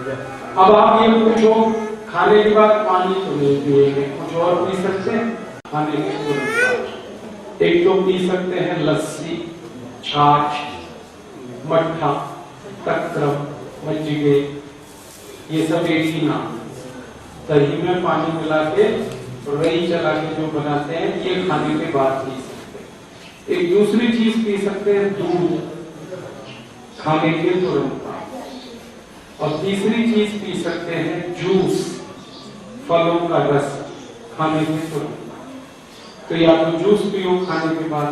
अब आप ये पूछो, खाने के बाद पानी तो नहीं पिएंगे, कुछ और पी सकते हैं? खाने के तुरंत बाद एक तो पी सकते हैं लस्सी, छाछ, मट्ठा, तक्रम, मज्जिगे, ये सब एक ही नाम। दही में पानी मिला के, रई चला के जो बनाते हैं, ये खाने के बाद पी सकते हैं। एक दूसरी चीज पी सकते हैं, दूध, खाने के तुरंत बाद। और तीसरी चीज पी सकते हैं जूस, फलों का रस, खाने के तुरंत बाद। तो या तो जूस पियो खाने के बाद,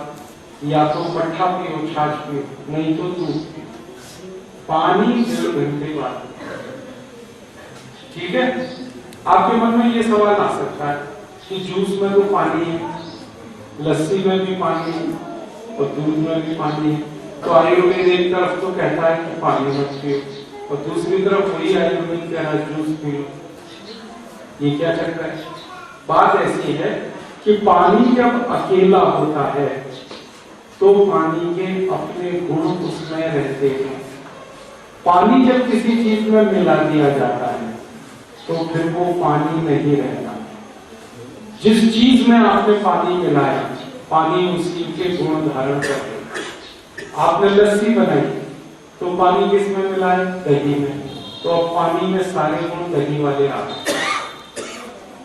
या तो मट्ठा पियो, छाछ पियो, नहीं तो दूध पियो। पानी 1.5 घंटे बाद। ठीक है? आपके मन में ये सवाल आ सकता है कि जूस में तो पानी है, लस्सी में भी पानी है और दूध में भी पानी है, तो आयुर्वेद एक तरफ तो कहता है कि पानी मत पियो और दूसरी तरफ वही आयुर्वेद कह रहा है जूस पियो। ये क्या चक्कर है? बात ऐसी है कि पानी जब अकेला होता है तो पानी के अपने गुण उसमें रहते हैं। पानी जब किसी चीज में मिला दिया जाता है तो फिर वो पानी नहीं रहता। जिस चीज में आपने पानी मिलाया, पानी उसी के गुण धारण करते। आपने लस्सी बनाई तो पानी किस में मिलाया? दही में, तो अब पानी में सारे गुण दही वाले आ गए।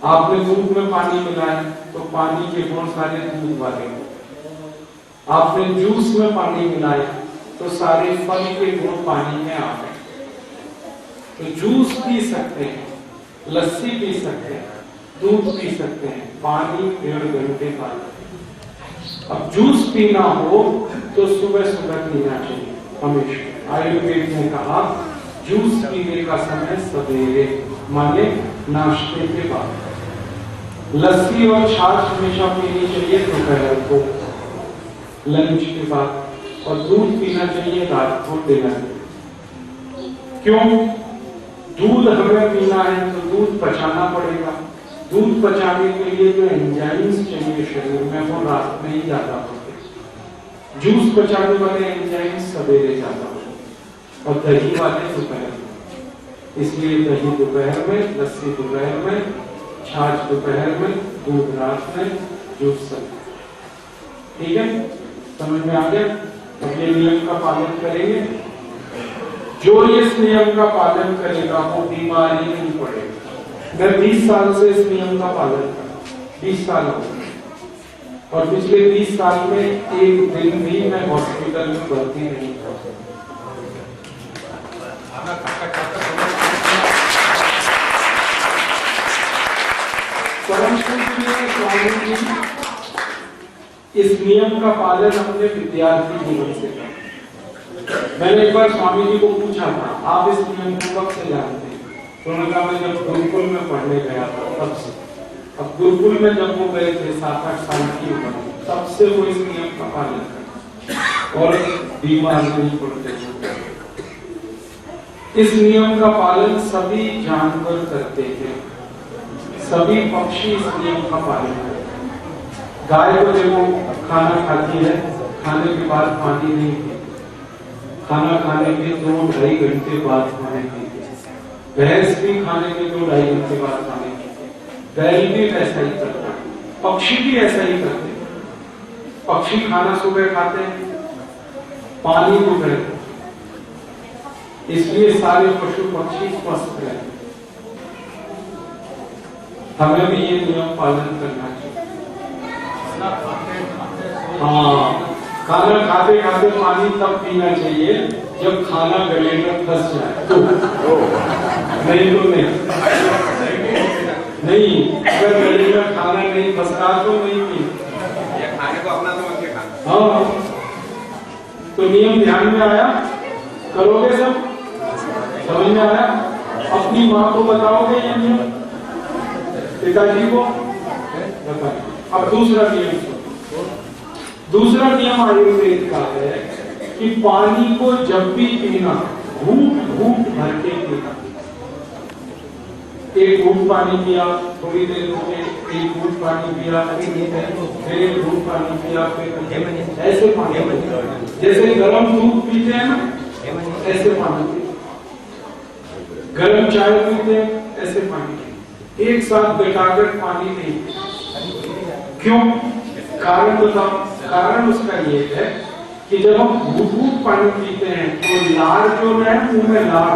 आपने दूध में पानी मिलाया तो पानी के गुण सारे दूध वाले हो। आपने जूस में पानी मिलाया तो सारे फल के गुण पानी में आ गए। तो जूस पी सकते हैं, लस्सी पी सकते हैं, दूध पी सकते हैं, पानी 1.5 घंटे बाद। अब जूस पीना हो तो सुबह सुबह पीना चाहिए हमेशा। आयुर्वेद ने कहा जूस पीने का समय सवेरे, माने नाश्ते के बाद। लस्सी और छाछ हमेशा पीनी चाहिए दोपहर को, लंच के बाद, और दूध पीना चाहिए रात को, डिनर। क्यों? दूध हमें पीना है तो दूध पचाना पड़ेगा। दूध पचाने के लिए जो एंजाइम्स चाहिए शरीर में, वो रात में ही ज्यादा होते। जूस पचाने वाले एंजाइम्स सवेरे ज्यादा होते और दही वाले दोपहर में। इसलिए दही दोपहर में, लस्सी दोपहर में, छाछ दोपहर में, दूध रात में, जूस सब। ठीक है? समझ में आ गया? अब ये नियम का पालन करेंगे। जो इस नियम का पालन करेगा वो बीमार ही नहीं पड़ेगा। मैं 20 साल से इस नियम का पालन कर रहा हूं, 20 साल हो गए, और पिछले 20 साल में एक दिन भी मैं हॉस्पिटल में भर्ती नहीं था। स्वामी जी इस नियम का पालन अपने विद्यार्थी जीवन से कर। मैंने एक बार स्वामी जी को पूछा था, आप इस नियम को कब से जानते हैं? तो उन्होंने कहा मैं जब गुरुकुल में पढ़ने गया था तब से। अब गुरुकुल में जब वो गए थे 7-8 साल की उम्र, तब से वो इस नियम का पालन करते और बीमार नहीं पड़ते। इस नियम का पालन सभी जानवर करते हैं, सभी पक्षी इस नियम का पालन करते हैं। गाय को जब वो खाना खाती है, खाने के बाद पानी नहीं पीती, खाना खाने के 2-2.5 घंटे बाद पानी पीती है। भैंस भी खाने के 2-2.5 घंटे बाद पानी पीती है। बैल भी ऐसा ही करता है, पक्षी भी ऐसा ही करते हैं। पक्षी खाना सुबह खाते हैं, पानी दोपहर, इसलिए सारे पशु पक्षी स्वस्थ रहते हैं। हमें भी ये नियम पालन करना चाहिए। हाँ, खाना खाते खाते पानी तब पीना चाहिए जब खाना गले में फंस जाए तो। नहीं तो नहीं, अगर गले में खाना नहीं फंस रहा तो नहीं पी। खाने को अपना समझ के खाना। हाँ, तो नियम ध्यान में आया? करोगे सब? समझ में आया? अपनी माँ को बताओगे ये नियम, पिताजी को बताइए। अब दूसरा नियम, दूसरा नियम आयुर्वेद का है कि पानी को जब भी पीना घूंट घूंट भर के पीना। एक घूंट पानी पिया, थोड़ी देर हो गई, एक घूंट पानी पिया, फिर एक घूंट पानी पिया, फिर ऐसे पानी, जैसे गर्म दूध पीते हैं ना, ऐसे पानी पिया। गर्म चाय पीते हैं ऐसे पानी पीते, एक साथ बेटागट पानी नहीं पीते। क्यों? कारण बताओ। कारण उसका ये है कि जब हम घूट पानी पीते हैं तो लार जो है मुंह में लार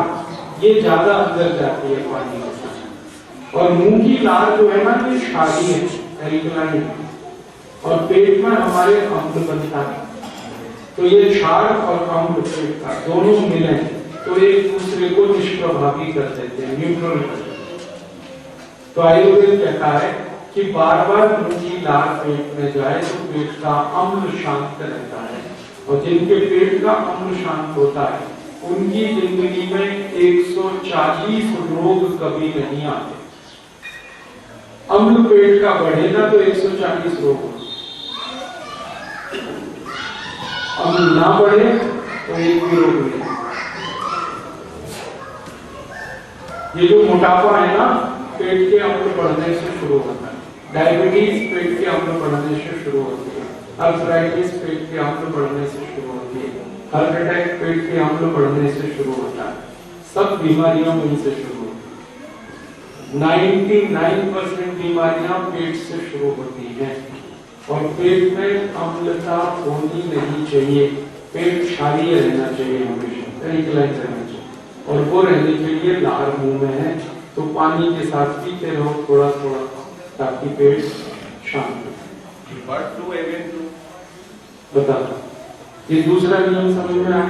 ये ज्यादा अंदर जाती है पानी के साथ, और मुंह की लार जो है ना ये क्षारीय है, एल्कलाइन है, और पेट में हमारे अम्ल बनता है। तो ये क्षार और अम्ल पेट का दोनों मिले तो एक दूसरे को निष्प्रभावी कर देते हैं, न्यूट्रल कर देते हैं। तो आयुर्वेद कहता है कि बार बार मुंह की लार पेट में जाए तो पेट का अम्ल शांत रहता है, और जिनके पेट का अम्ल शांत होता है उनकी जिंदगी में 140 रोग कभी नहीं आते। अम्ल पेट का बढ़ेगा तो 140 रोग होंगे, अम्ल ना बढ़े तो एक भी रोग नहीं। ये जो मोटापा है ना पेट के अम्ल बढ़ने से शुरू होता है, डायबिटीज पेट के अम्ल बढ़ने से शुरू होती है, अर्थराइटिस पेट के अम्ल बढ़ने से शुरू होती है, हार्ट अटैक पेट के अम्ल बढ़ने से शुरू होता है, सब बीमारियां वहीं से शुरू होती है। 99% बीमारियां पेट से शुरू होती हैं, और पेट में अम्लता होनी नहीं चाहिए, पेट क्षारीय रहना चाहिए, हमेशा एल्कलाइन रहना चाहिए, और वो रहने के लिए लार मुंह में है तो पानी के साथ पीते रहो थोड़ा थोड़ा ताकि पेट शांत हो। बता, ये दूसरा नियम समझ में आया?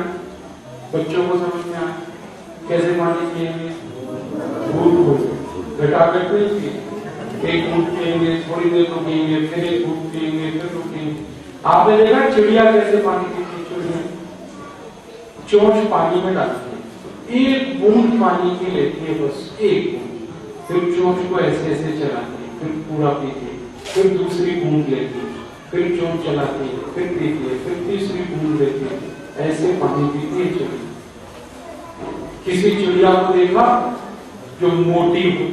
बच्चों को समझ में आया? कैसे पानी पिएंगे? घूट घटाघट नहीं पिए, एक घूट पिएंगे, थोड़ी देर रुकेंगे, फिर एक घूट पिएंगे, फिर रुकेंगे। आपने देखा चिड़िया कैसे पानी पीती? चिड़िया चोंच पानी में डालती है, एक बूंद पानी की लेती है, बस एक बूंद, फिर चोंच को ऐसे ऐसे चलाती है, फिर पूरा पीती है, फिर दूसरी बूंद लेती है, फिर चोंच चलाती है, फिर पीती है, फिर तीसरी बूंद लेती है, ऐसे पानी पीती है चिड़िया। किसी चिड़िया को देखा जो मोटी हो,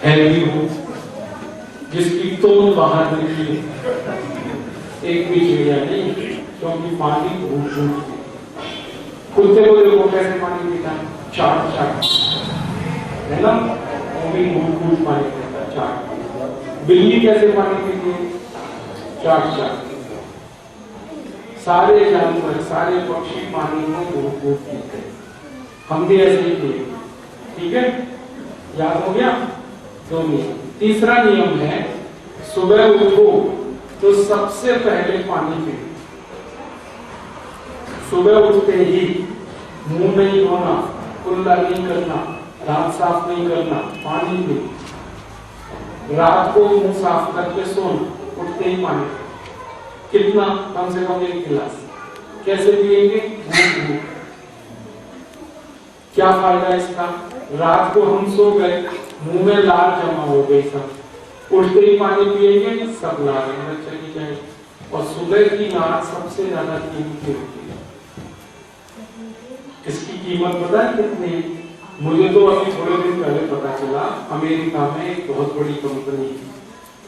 हेल्दी हो, जिसकी तोड़ बाहर निकली? एक भी चिड़िया नहीं, क्योंकि पानी घूट घूट। कुत्ते को देखो कैसे पानी पीता है, चाट चाट, है ना, वो भी घूट घूट पानी पीता है, चाट। बिल्ली कैसे पानी पीती है? चाट चाट। सारे जानवर, सारे पक्षी पानी को घूट घूट पीते हैं, हम भी ऐसे ही पिए। ठीक है, याद हो गया? दो नियम। तीसरा नियम है सुबह उठो तो सबसे पहले पानी पिए। सुबह उठते ही मुंह नहीं धोना, कुल्ला नहीं करना, दांत साफ नहीं करना, पानी पी। रात को मुंह साफ करके सोना, उठते ही पानी। कितना? कम से कम 1 गिलास। कैसे पिएंगे? क्या फायदा इसका? रात को हम सो गए, मुंह में लार जमा हो गई, सब उठते ही पानी पिएंगे, सब लार अंदर चली जाएगी, और सुबह की लार सबसे ज्यादा कीमती होती है। इसकी कीमत पता है कितनी? मुझे तो अभी थोड़े दिन पहले पता चला, अमेरिका में एक बहुत बड़ी कंपनी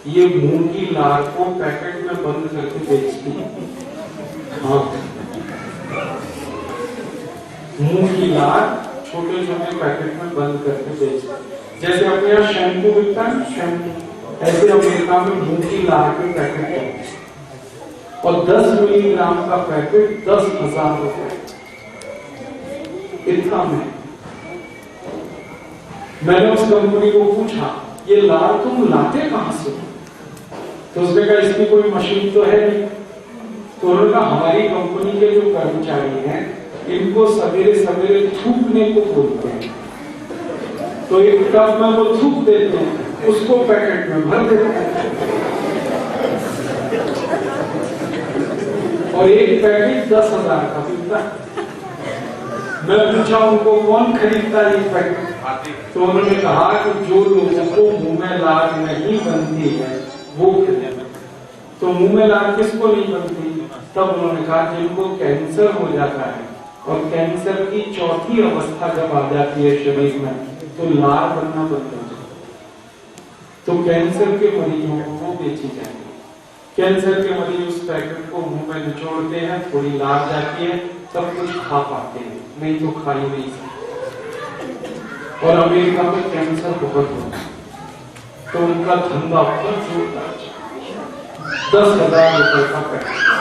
ये मुंह की लार को पैकेट में बंद करके बेचती है। हाँ, मुंह की लार छोटे छोटे पैकेट में बंद करके बेचते, जैसे अपने यहाँ शैम्पू बिकता है, शैम्पू, ऐसे अमेरिका में मुंह की लार के पैकेट है, और 10 मिलीग्राम का पैकेट 10,000 रुपए, इतना में। मैंने उस कंपनी को पूछा ये लार तुम लाते कहां से? तो उसने कहा इसकी कोई मशीन तो है नहीं। तो उन्होंने कहा हमारी कंपनी के जो कर्मचारी हैं इनको सवेरे सवेरे थूकने को बोलते हैं, तो एक टब में वो थूक देते हैं, उसको पैकेट में भर देते हैं, और एक पैकेट 10,000 का बिकता है। मैं पूछा उनको कौन खरीदता है ये पैकेट? तो उन्होंने कहा कि जो लोगों को मुंह में लार नहीं बनती है वो खरीदते। तो मुंह में लार किसको नहीं बनती? तब उन्होंने कहा जिनको कैंसर हो जाता है, और कैंसर की चौथी अवस्था जब आ जाती है शरीर में, तो लार बनना बंद हो जाता है। तो कैंसर के मरीजों को वो बेची जाएगी। कैंसर के मरीज उस पैकेट को मुंह में निचोड़ते हैं, थोड़ी लार जाती है, सब कुछ खा पाते हैं, नहीं तो खा ही नहीं सकते। और अमेरिका में कैंसर बहुत होता है, तो उनका धंधा बहुत जोरदार, 10,000 रुपए का पैकेज।